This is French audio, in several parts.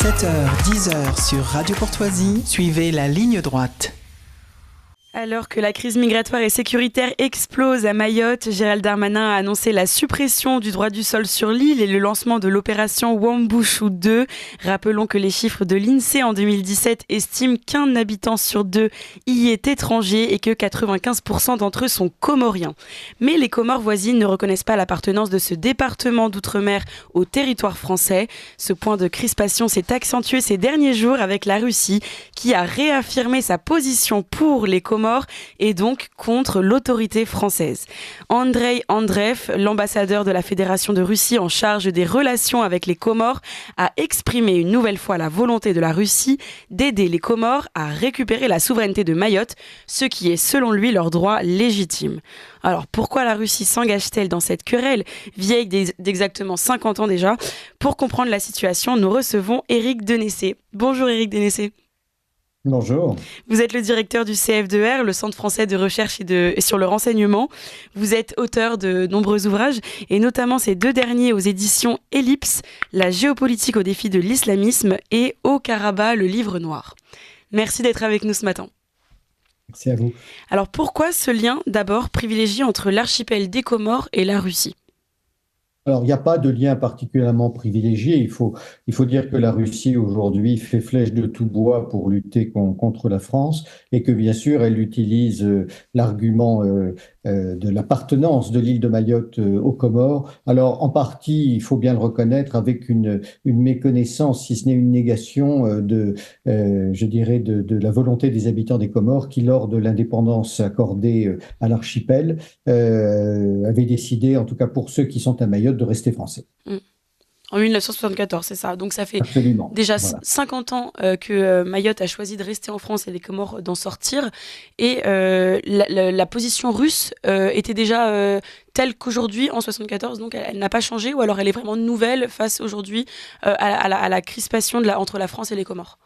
7h-10h sur Radio Courtoisie, suivez la ligne droite. Alors que la crise migratoire et sécuritaire explose à Mayotte, Gérald Darmanin a annoncé la suppression du droit du sol sur l'île et le lancement de l'opération Wambushu 2. Rappelons que les chiffres de l'INSEE en 2017 estiment qu'un habitant sur deux y est étranger et que 95% d'entre eux sont comoriens. Mais les Comores voisines ne reconnaissent pas l'appartenance de ce département d'outre-mer au territoire français. Ce point de crispation s'est accentué ces derniers jours avec la Russie qui a réaffirmé sa position pour les Comores et donc contre l'autorité française. Andrei Andreev, l'ambassadeur de la Fédération de Russie en charge des relations avec les Comores, a exprimé une nouvelle fois la volonté de la Russie d'aider les Comores à récupérer la souveraineté de Mayotte, ce qui est selon lui leur droit légitime. Alors pourquoi la Russie s'engage-t-elle dans cette querelle, vieille d'exactement 50 ans déjà? Pour comprendre la situation, nous recevons Éric Denessé. Bonjour Éric Denessé. Bonjour. Vous êtes le directeur du CF2R, le Centre français de recherche et sur le renseignement. Vous êtes auteur de nombreux ouvrages, et notamment ces deux derniers aux éditions Ellipse, La géopolitique au défi de l'islamisme et Au Karabakh, le livre noir. Merci d'être avec nous ce matin. Merci à vous. Alors pourquoi ce lien d'abord privilégié entre l'archipel des Comores et la Russie ? Alors, il n'y a pas de lien particulièrement privilégié. Il faut dire que la Russie, aujourd'hui, fait flèche de tout bois pour lutter contre la France et que, bien sûr, elle utilise l'argument de l'appartenance de l'île de Mayotte aux Comores. Alors, en partie, il faut bien le reconnaître, avec une méconnaissance, si ce n'est une négation je dirais, de la volonté des habitants des Comores qui, lors de l'indépendance accordée à l'archipel, avaient décidé, en tout cas pour ceux qui sont à Mayotte, de rester français. En 1974, c'est ça. Donc ça fait Absolument. Déjà 50 ans que Mayotte a choisi de rester en France et les Comores d'en sortir. Et la position russe était déjà telle qu'aujourd'hui, en 1974, donc elle n'a pas changé, ou alors elle est vraiment nouvelle face aujourd'hui à la crispation entre la France et les Comores.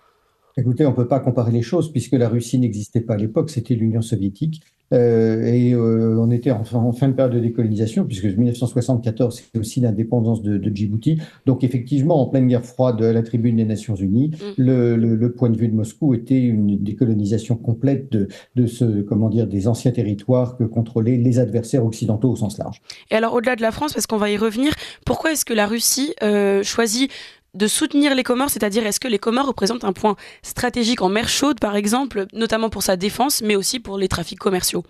Écoutez, on ne peut pas comparer les choses puisque la Russie n'existait pas à l'époque, c'était l'Union soviétique. On était en fin de période de décolonisation, puisque 1974, c'est aussi l'indépendance de Djibouti. Donc, effectivement, en pleine guerre froide à la tribune des Nations Unies, le point de vue de Moscou était une décolonisation complète des anciens territoires que contrôlaient les adversaires occidentaux au sens large. Et alors, au-delà de la France, parce qu'on va y revenir, pourquoi est-ce que la Russie choisit de soutenir les Comores, c'est-à-dire est-ce que les Comores représentent un point stratégique en mer Chaude, par exemple, notamment pour sa défense, mais aussi pour les trafics commerciaux?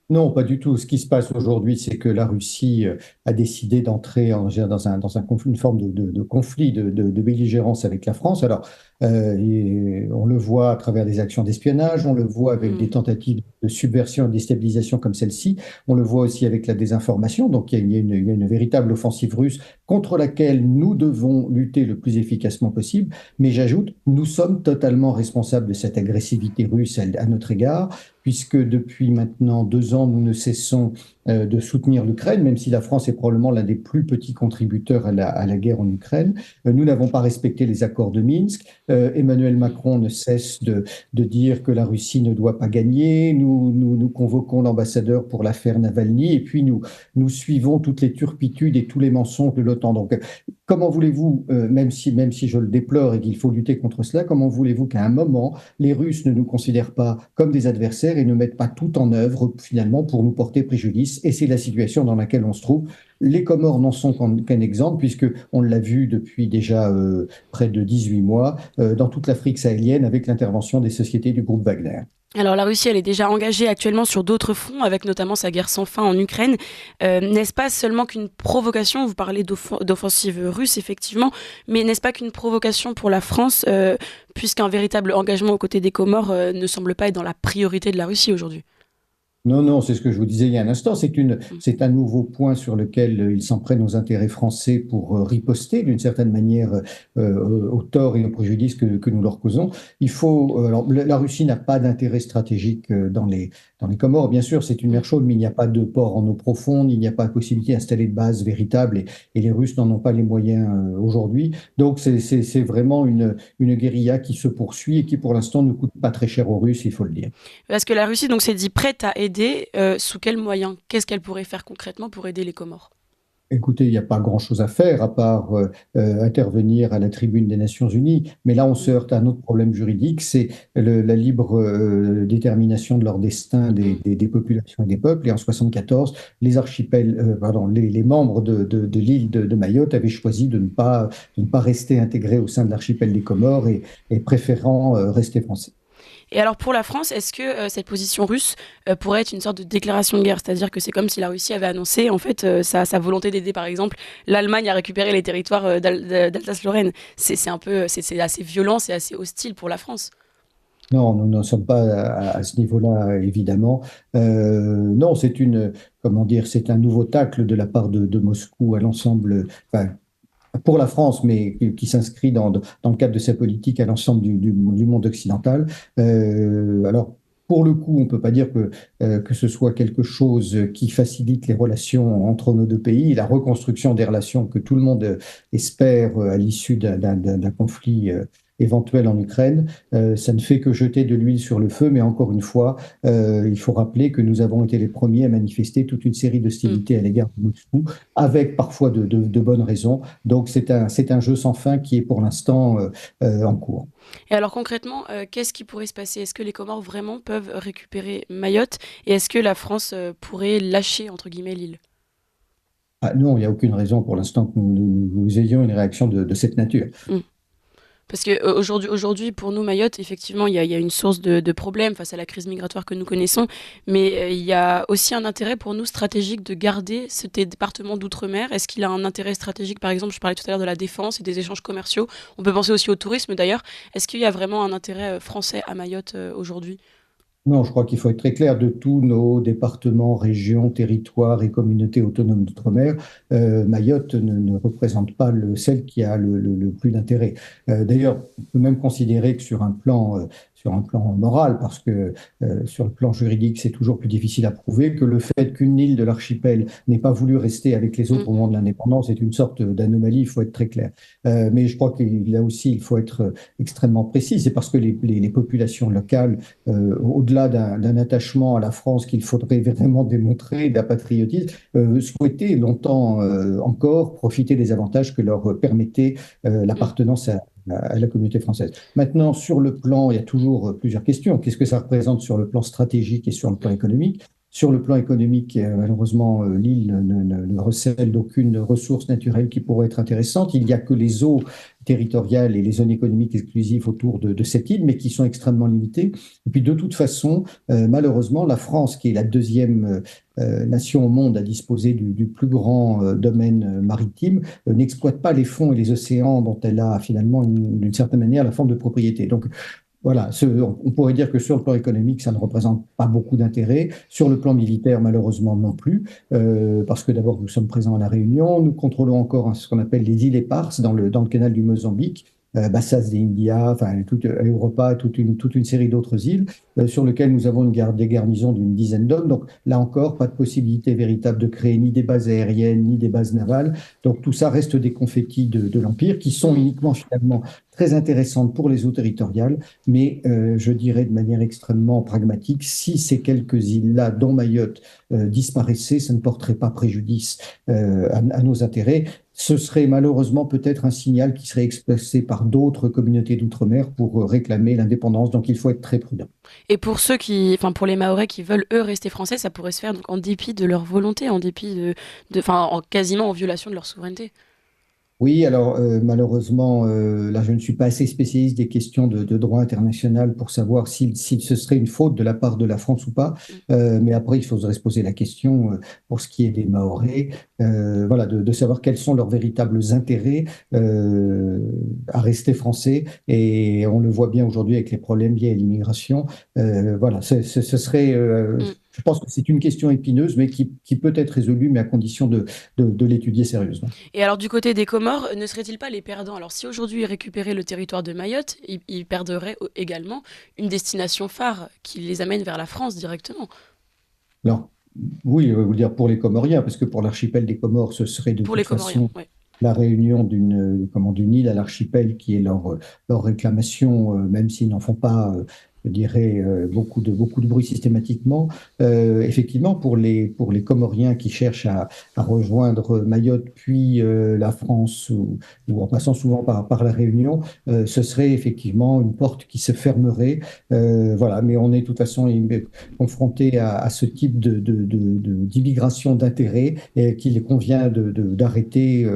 Non, pas du tout. Ce qui se passe aujourd'hui, c'est que la Russie a décidé d'entrer dans une forme de conflit, de belligérance avec la France. Alors, on le voit à travers des actions d'espionnage, on le voit avec des tentatives de subversion et de déstabilisation comme celle-ci, on le voit aussi avec la désinformation. Donc, il y a une véritable offensive russe contre laquelle nous devons lutter le plus efficacement possible. Mais j'ajoute, nous sommes totalement responsables de cette agressivité russe à notre égard, puisque depuis maintenant 2 ans, nous ne cessons de soutenir l'Ukraine, même si la France est probablement l'un des plus petits contributeurs à la guerre en Ukraine. Nous n'avons pas respecté les accords de Minsk. Emmanuel Macron ne cesse de dire que la Russie ne doit pas gagner. Nous convoquons l'ambassadeur pour l'affaire Navalny et puis nous suivons toutes les turpitudes et tous les mensonges de l'OTAN. Donc, comment voulez-vous, même si je le déplore et qu'il faut lutter contre cela, comment voulez-vous qu'à un moment, les Russes ne nous considèrent pas comme des adversaires et ne mettent pas tout en œuvre, finalement, pour nous porter préjudice? Et c'est la situation dans laquelle on se trouve. Les Comores n'en sont qu'un exemple, puisqu'on l'a vu depuis déjà près de 18 mois dans toute l'Afrique sahélienne avec l'intervention des sociétés du groupe Wagner. Alors la Russie, elle est déjà engagée actuellement sur d'autres fronts, avec notamment sa guerre sans fin en Ukraine. N'est-ce pas seulement qu'une provocation? Vous parlez d'offensive russe, effectivement, mais n'est-ce pas qu'une provocation pour la France, puisqu'un véritable engagement aux côtés des Comores ne semble pas être dans la priorité de la Russie aujourd'hui? Non, c'est ce que je vous disais il y a un instant. C'est un nouveau point sur lequel ils s'en prennent aux intérêts français pour riposter d'une certaine manière au tort et au préjudice que nous leur causons. Alors, la Russie n'a pas d'intérêt stratégique dans les Comores. Bien sûr, c'est une mer chaude, mais il n'y a pas de port en eau profonde, il n'y a pas de possibilité d'installer de base véritable et les Russes n'en ont pas les moyens aujourd'hui. Donc, c'est vraiment une guérilla qui se poursuit et qui, pour l'instant, ne coûte pas très cher aux Russes, il faut le dire. Parce que la Russie donc s'est dit prête à aider. Sous quels moyens? Qu'est-ce qu'elle pourrait faire concrètement pour aider les Comores? Écoutez, il n'y a pas grand-chose à faire à part intervenir à la tribune des Nations Unies. Mais là, on se Mm, heurte à un autre problème juridique, c'est la libre détermination de leur destin mm. des populations et des peuples. Et en 74, les membres de l'île de Mayotte avaient choisi de ne pas rester intégrés au sein de l'archipel des Comores et préférant rester français. Et alors pour la France, est-ce que cette position russe pourrait être une sorte de déclaration de guerre? C'est-à-dire que c'est comme si la Russie avait annoncé en fait sa volonté d'aider par exemple l'Allemagne à récupérer les territoires d'Alsace-Lorraine. C'est un peu, c'est assez violent, c'est assez hostile pour la France. Non, nous n'en sommes pas à ce niveau-là, évidemment. Non, comment dire, c'est un nouveau tacle de la part de Moscou à l'ensemble, enfin, pour la France, mais qui s'inscrit dans le cadre de sa politique à l'ensemble du monde occidental. Alors, pour le coup, on ne peut pas dire que ce soit quelque chose qui facilite les relations entre nos deux pays, la reconstruction des relations que tout le monde espère à l'issue d'un conflit éventuel en Ukraine. Ça ne fait que jeter de l'huile sur le feu, mais encore une fois, il faut rappeler que nous avons été les premiers à manifester toute une série Mm. d'hostilités à l'égard de Moscou, avec parfois de bonnes raisons. Donc c'est un jeu sans fin qui est pour l'instant en cours. Et alors concrètement, qu'est-ce qui pourrait se passer? Est-ce que les Comores vraiment peuvent récupérer Mayotte? Et est-ce que la France pourrait lâcher entre guillemets l'île? Ah, non, il n'y a aucune raison pour l'instant que nous ayons une réaction de cette nature. Mm. Parce que aujourd'hui, pour nous, Mayotte, effectivement, il y a une source de problèmes face à la crise migratoire que nous connaissons, mais il y a aussi un intérêt pour nous stratégique de garder ce département d'outre-mer. Est-ce qu'il a un intérêt stratégique, par exemple, je parlais tout à l'heure de la défense et des échanges commerciaux, on peut penser aussi au tourisme d'ailleurs. Est-ce qu'il y a vraiment un intérêt français à Mayotte aujourd'hui? Non, je crois qu'il faut être très clair de tous nos départements, régions, territoires et communautés autonomes d'outre-mer. Mayotte ne représente pas celle qui a le plus d'intérêt. D'ailleurs, on peut même considérer que sur un plan moral, parce que sur le plan juridique, c'est toujours plus difficile à prouver, que le fait qu'une île de l'archipel n'ait pas voulu rester avec les Mm, autres au moment de l'indépendance est une sorte d'anomalie, il faut être très clair. Mais je crois qu'il là aussi, il faut être extrêmement précis. C'est parce que les populations locales au-delà d'un attachement à la France qu'il faudrait vraiment démontrer, d'un patriotisme, souhaiter longtemps encore profiter des avantages que leur permettait mm. l'appartenance à la communauté française. Maintenant, sur le plan, il y a toujours plusieurs questions. Qu'est-ce que ça représente sur le plan stratégique et sur le plan Mm. économique? Sur le plan économique, malheureusement, l'île ne recèle d'aucune ressource naturelle qui pourrait être intéressante. Il n'y a que les eaux territoriales et les zones économiques exclusives autour de cette île, mais qui sont extrêmement limitées. Et puis, de toute façon, malheureusement, la France, qui est la deuxième nation au monde à disposer du plus grand domaine maritime, n'exploite pas les fonds et les océans dont elle a finalement, d'une certaine manière, la forme de propriété. Donc, voilà, on pourrait dire que sur le plan économique, ça ne représente pas beaucoup d'intérêt. Sur le plan militaire, malheureusement, non plus, parce que d'abord, nous sommes présents à La Réunion, nous contrôlons encore ce qu'on appelle les îles éparses dans le canal du Mozambique, Bassas des India, enfin, Europa, toute une série d'autres îles, sur lesquelles nous avons des garnisons d'une dizaine d'hommes. Donc là encore, pas de possibilité véritable de créer ni des bases aériennes, ni des bases navales. Donc tout ça reste des confettis de l'Empire qui sont Mm. uniquement finalement très intéressantes pour les eaux territoriales, mais je dirais de manière extrêmement pragmatique, si ces quelques îles-là, dont Mayotte, disparaissaient, ça ne porterait pas préjudice à nos intérêts. Ce serait malheureusement peut-être un signal qui serait expressé par d'autres communautés d'outre-mer pour réclamer l'indépendance. Donc il faut être très prudent. Et pour enfin pour les Mahorais qui veulent eux rester français, ça pourrait se faire donc en dépit de leur volonté, en dépit enfin quasiment en violation de leur souveraineté. Oui, alors malheureusement, là je ne suis pas assez spécialiste des questions de droit international pour savoir si ce serait une faute de la part de la France ou pas. Mm. Mais après, il faudrait se poser la question pour ce qui est des Mahorais, voilà, de savoir quels sont leurs véritables intérêts à rester français. Et on le voit bien aujourd'hui avec les problèmes liés à l'immigration. Voilà, ce serait, Mm. je pense que c'est une question épineuse, mais qui peut être résolue, mais à condition de l'étudier sérieusement. Et alors du côté des Comores, ne seraient-ils pas les perdants? Alors si aujourd'hui ils récupéraient le territoire de Mayotte, ils perdraient également une destination phare qui les amène vers la France directement. Alors, oui, je vais vous dire pour les Comoriens, parce que pour l'archipel des Comores, ce serait de Pour les toute Comoriens, façon oui. la réunion d'une île à l'archipel qui est leur réclamation, même s'ils n'en font pas je dirais, beaucoup de bruit systématiquement. Effectivement, pour les Comoriens qui cherchent à rejoindre Mayotte, puis la France, ou en passant souvent par la Réunion, ce serait effectivement une porte qui se fermerait. Voilà, mais on est de toute façon confronté à ce type d'immigration d'intérêt et qu'il convient d'arrêter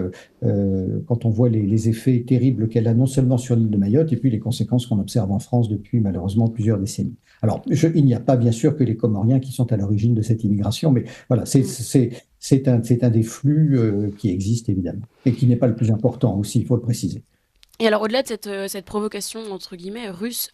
quand on voit les effets terribles qu'elle a non seulement sur l'île de Mayotte et puis les conséquences qu'on observe en France depuis malheureusement plusieurs décennies. Alors, il n'y a pas bien sûr que les Comoriens qui sont à l'origine de cette immigration, mais voilà, c'est un des flux qui existe évidemment et qui n'est pas le plus important aussi, il faut le préciser. Et alors, au-delà de cette provocation, entre guillemets, russe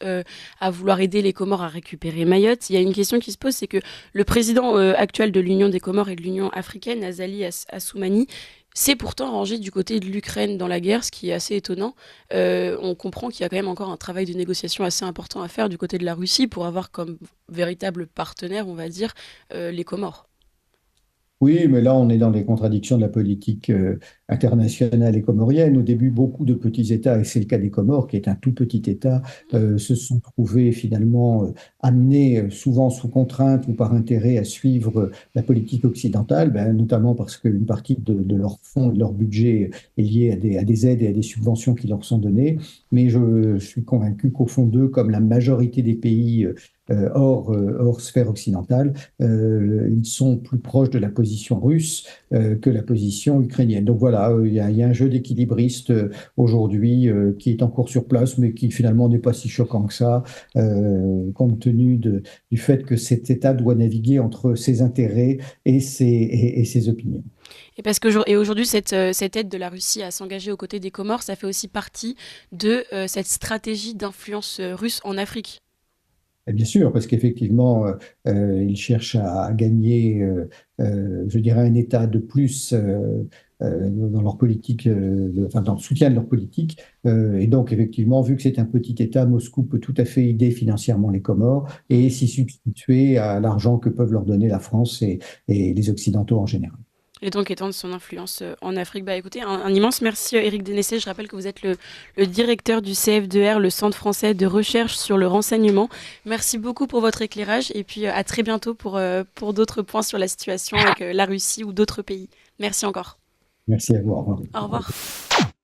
à vouloir aider les Comores à récupérer Mayotte, il y a une question qui se pose, c'est que le président actuel de l'Union des Comores et de l'Union africaine, Azali Assoumani, s'est pourtant rangé du côté de l'Ukraine dans la guerre, ce qui est assez étonnant. On comprend qu'il y a quand même encore un travail de négociation assez important à faire du côté de la Russie pour avoir comme véritable partenaire, on va dire, les Comores. Oui, mais là, on est dans les contradictions de la politique internationale et comorienne. Au début, beaucoup de petits États, et c'est le cas des Comores, qui est un tout petit État, se sont trouvés finalement amenés, souvent sous contrainte ou par intérêt, à suivre la politique occidentale, ben, notamment parce qu'une partie de leur fonds, de leur budget est liée à des aides et à des subventions qui leur sont données. Mais je suis convaincu qu'au fond d'eux, comme la majorité des pays hors sphère occidentale, ils sont plus proches de la position russe que la position ukrainienne. Donc voilà, il y a un jeu d'équilibriste aujourd'hui qui est en cours sur place, mais qui finalement n'est pas si choquant que ça, compte tenu du fait que cet État doit naviguer entre ses intérêts et ses opinions. Et parce que et aujourd'hui, cette aide de la Russie à s'engager aux côtés des Comores, ça fait aussi partie de cette stratégie d'influence russe en Afrique. Et bien sûr, parce qu'effectivement, ils cherchent à gagner, je dirais, un État de plus dans leur politique, enfin dans le soutien de leur politique. Et donc, effectivement, vu que c'est un petit État, Moscou peut tout à fait aider financièrement les Comores et s'y substituer à l'argent que peuvent leur donner la France et les Occidentaux en général. Et donc étendre son influence en Afrique. Bah écoutez, un immense merci Éric Dénessé. Je rappelle que vous êtes le directeur du CF2R, le Centre français de recherche sur le renseignement. Merci beaucoup pour votre éclairage et puis à très bientôt pour d'autres points sur la situation avec la Russie ou d'autres pays. Merci encore. Merci à vous. Au revoir. Au revoir.